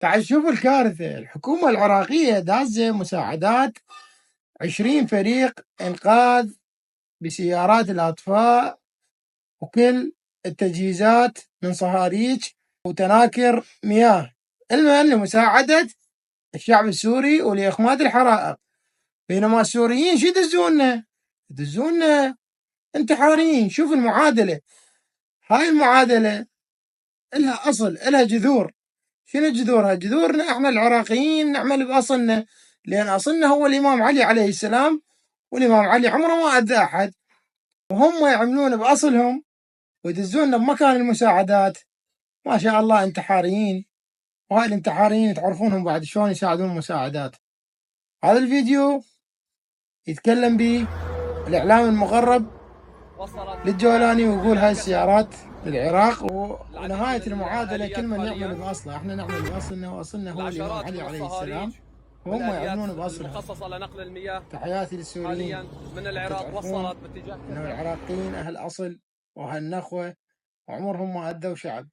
تعال شوف الكارثة. الحكومة العراقية دازة مساعدات 20 فريق إنقاذ بسيارات الأطفاء وكل التجهيزات من صهاريج وتناكر مياه، علما لمساعدة الشعب السوري ولإخماد الحرائق. بينما السوريين شو يدزونا انتحاريين. شوف المعادلة، هاي المعادلة إلها أصل، إلها جذور. شنو جذورها؟ جذورنا احنا العراقيين نعمل بأصلنا، لأن أصلنا هو الإمام علي عليه السلام، والإمام علي عمره ما أذى أحد، وهم يعملون بأصلهم ويدزونا بمكان المساعدات. ما شاء الله انتحاريين، وهاي الانتحاريين تعرفونهم بعد شلون يساعدون المساعدات. هذا الفيديو يتكلم به الإعلام المغرب للجولاني ويقول هاي السيارات للعراق، ونهاية المعادلة كل من يعمل بأصله. احنا نعمل بأصلنا، وأصلنا هو الإمام علي عليه السلام، وهم يعملون بأصلهم. مخصصة لنقل المياه تحياتي للسوريين من العراق وصلت باتجاه انه العراقيين أهل أصل وأهل نخوة، وعمرهم ما أذوا شعب.